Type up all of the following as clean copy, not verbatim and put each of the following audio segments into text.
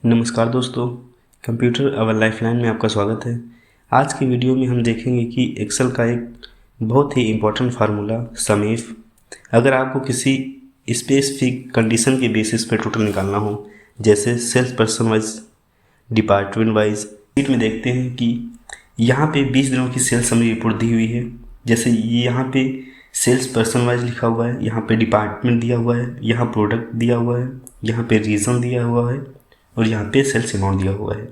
नमस्कार दोस्तों, कंप्यूटर अवर लाइफलाइन में आपका स्वागत है। आज की वीडियो में हम देखेंगे कि एक्सेल का एक बहुत ही इम्पोर्टेंट फार्मूला सम इफ, अगर आपको किसी स्पेसिफिक कंडीशन के बेसिस पे टोटल निकालना हो, जैसे sales person wise, department wise. Sheet में देखते हैं कि यहाँ पे 20 दिनों की सेल्स समरी रिपोर्ट दी हुई है। जैसे ये यहाँ पे सेल्स पर्सन वाइज लिखा हुआ है, यहाँ पे डिपार्टमेंट दिया हुआ है, यहाँ प्रोडक्ट दिया हुआ है, यहाँ पे रीजन दिया हुआ है और यहाँ पे सेल्स अमाउंट दिया हुआ है।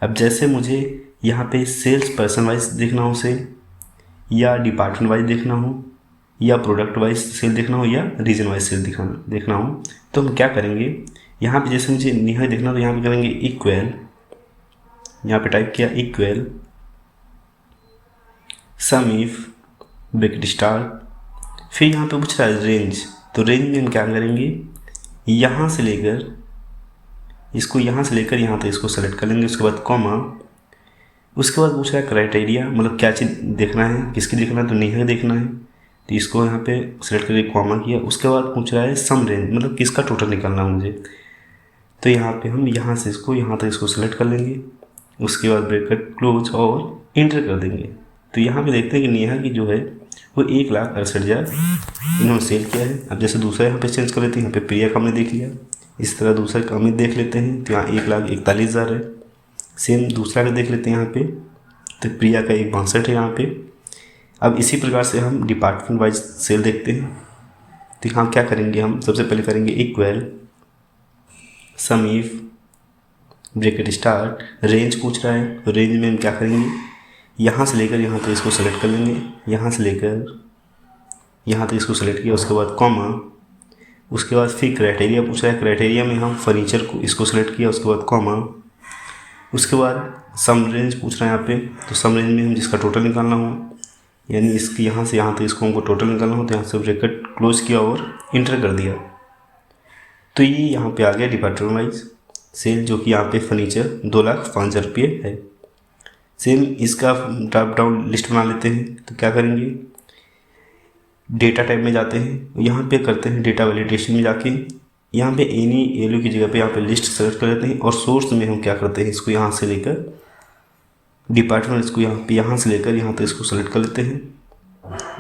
अब जैसे मुझे यहाँ पे सेल्स पर्सन वाइज देखना हो सेल, या डिपार्टमेंट वाइज देखना हो, या प्रोडक्ट वाइज सेल देखना हो, या रीजन वाइज सेल देखना हो, तो हम क्या करेंगे, यहाँ पे जैसे मुझे निहाय देखना हो तो यहाँ पे करेंगे इक्वल, यहाँ पे टाइप किया equal some if bracket start, फिर यहाँ पे पूछ रहा है रेंज, तो रेंज में हम क्या करेंगे, यहाँ से लेकर इसको, यहाँ से लेकर यहाँ तक इसको सेलेक्ट कर लेंगे। उसके बाद कॉमा, उसके बाद पूछ रहा है क्राइटेरिया, मतलब क्या चीज़ देखना है, किसकी देखना है, तो नेहा देखना है, तो इसको यहाँ पे सेलेक्ट करके कॉमा किया। उसके बाद पूछ रहा है सम रेंज, मतलब किसका टोटल निकालना है मुझे, तो यहाँ पे हम यहाँ से इसको यहाँ तक इसको सेलेक्ट कर लेंगे। उसके बाद ब्रैकेट क्लोज और इंटर कर देंगे। तो यहाँ पे देखते हैं कि नेहा की जो है वो 1,68,000 इन्होंने सेल किया है। अब जैसे दूसरा यहाँ पे चेंज कर लेते हैं, यहाँ पे प्रिया का हमने देख लिया, इस तरह दूसरा का अमित देख लेते हैं, तो यहाँ 1,41,000 है। सेम दूसरा का देख लेते हैं यहाँ पे, तो प्रिया का 1,62 है यहाँ पे। अब इसी प्रकार से हम डिपार्टमेंट वाइज सेल देखते हैं, तो यहाँ क्या करेंगे, हम सबसे पहले करेंगे equal some if bracket start, range पूछ रहा है, तो रेंज में हम क्या करेंगे, यहाँ से लेकर यहाँ तक इसको सेलेक्ट कर लेंगे, यहाँ से लेकर यहाँ तक इसको सेलेक्ट किया। उसके बाद कॉमा, उसके बाद फिर क्राइटेरिया पूछ रहा है, क्राइटेरिया में हम फर्नीचर को इसको सेलेक्ट किया। उसके बाद कॉमा, उसके बाद सम रेंज पूछ रहा है यहाँ पे, तो सम रेंज में हम जिसका टोटल निकालना हो, यानी इसकी यहाँ से यहाँ तक इसको हमको टोटल निकालना हो, तो यहाँ से ब्रैकेट क्लोज किया और इंटर कर दिया। तो ये यहाँ पे आ गया डिपार्टमेंट वाइज सेल, जो कि यहाँ पे फर्नीचर 2,05,000 रुपये है। सेम इसका ड्रॉप डाउन लिस्ट बना लेते हैं, तो क्या करेंगे, डेटा टाइप में जाते हैं, यहाँ पे करते हैं डेटा वैलिडेशन में जाके, यहाँ पे एनी एलयू की जगह पे यहाँ पे लिस्ट सेलेक्ट कर लेते हैं। और सोर्स में हम क्या करते हैं, इसको यहाँ से लेकर डिपार्टमेंट, इसको यहाँ से लेकर यहाँ तक इसको सेलेक्ट कर लेते हैं।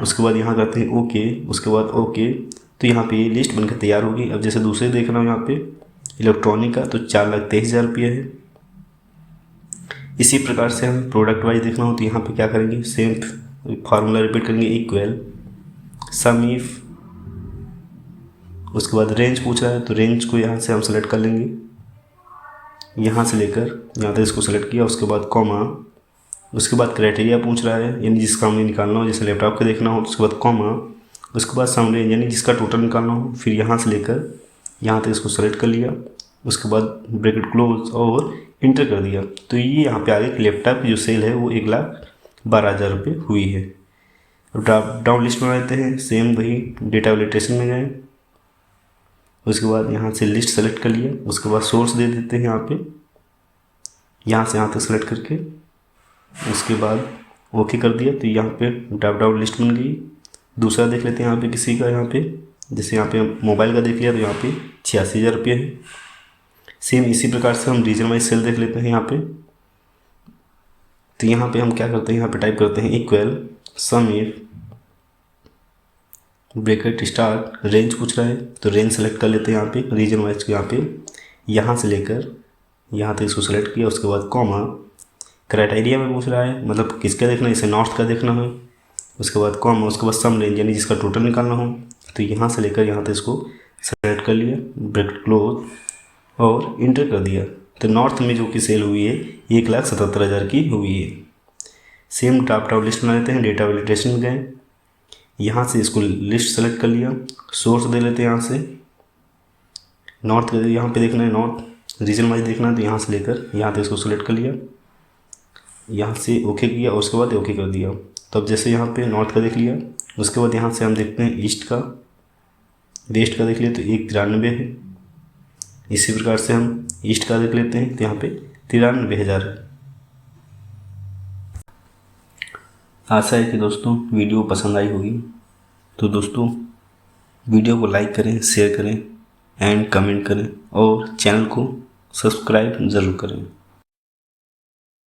उसके बाद यहाँ करते हैं ओके, उसके बाद ओके, तो यहाँ पे ये लिस्ट बनकर तैयार होगी। अब जैसे दूसरे देखना हो यहाँ पे इलेक्ट्रॉनिक का, तो 4,23,000 रुपये है। इसी प्रकार से हम प्रोडक्ट वाइज देखना हो, तो यहाँ पे क्या करेंगे, सेम फार्मूला रिपीट करेंगे, इक्वल सम इफ, उसके बाद रेंज पूछ रहा है, तो रेंज को यहाँ से हम सेलेक्ट कर लेंगे, यहाँ से लेकर यहाँ तक इसको सेलेक्ट किया। उसके बाद कॉमा, उसके बाद क्राइटेरिया पूछ रहा है, यानी जिसका हमें निकालना हो, जैसे लैपटॉप का देखना हो, उसके बाद कॉमा, उसके बाद सम रेंज, यानी जिसका टोटल निकालना हो, फिर यहाँ से लेकर यहाँ तक इसको सेलेक्ट कर लिया। उसके बाद ब्रैकेट क्लोज और इंटर कर दिया। तो ये यहाँ पे आगे कि लैपटॉप की जो सेल है वो 1,12,000 रुपये हुई है। ड्रॉप डाउन लिस्ट बना लेते हैं, सेम वही डेटा वैलिडेशन में गए, उसके बाद यहाँ से लिस्ट सेलेक्ट कर लिया। उसके बाद सोर्स दे देते हैं यहाँ पे, यहाँ से यहाँ तक सेलेक्ट करके, उसके बाद ओके कर दिया। तो यहाँ पे ड्रॉप डाउन लिस्ट बन गई। दूसरा देख लेते हैं यहाँ पे किसी का, यहाँ पे जैसे यहाँ पे मोबाइल का देख लिया, तो यहाँ पे 86,000 रुपये है। सेम इसी प्रकार से हम रीजन वाइज सेल देख लेते हैं यहाँ पे, तो यहाँ पे हम क्या करते हैं, यहाँ पे टाइप करते हैं equal some if bracket start, range पूछ रहा है, तो रेंज सेलेक्ट कर लेते हैं यहाँ पे रीजन वाइज को, यहाँ पे यहाँ से लेकर यहाँ तक इसको सेलेक्ट किया। उसके बाद कॉमा, क्राइटेरिया में पूछ रहा है, मतलब किसका देखना है, इसे नॉर्थ का देखना है। उसके बाद कॉमा, उसके बाद सम रेंज, यानी जिसका टोटल निकालना हो, तो यहाँ से लेकर यहाँ तक इसको सेलेक्ट कर लिया, ब्रैकेट क्लोज और इंटर कर दिया। तो नॉर्थ में जो कि सेल हुई है 1,77,000 की हुई है। सेम ड्रॉप डाउन लिस्ट बना लेते हैं, डेटा वैलिडेशन में गए, यहाँ से इसको लिस्ट सेलेक्ट कर लिया, सोर्स दे लेते हैं यहाँ से, नॉर्थ यहाँ पे देखना है, नॉर्थ रीजन वाइज देखना है, तो यहाँ से लेकर यहाँ तक इसको सेलेक्ट कर लिया, यहाँ से ओके किया और उसके बाद ओके कर दिया। तो अब जैसे यहाँ पे नॉर्थ का देख लिया, उसके बाद यहाँ से हम देखते हैं ईस्ट का, वेस्ट का देख लिया, तो 1,93 है। इसी प्रकार से हम ईस्ट का देख लेते हैं, तो यहाँ पे 93,000 है। आशा है कि दोस्तों वीडियो पसंद आई होगी। तो दोस्तों वीडियो को लाइक करें, शेयर करें एंड कमेंट करें और चैनल को सब्सक्राइब ज़रूर करें।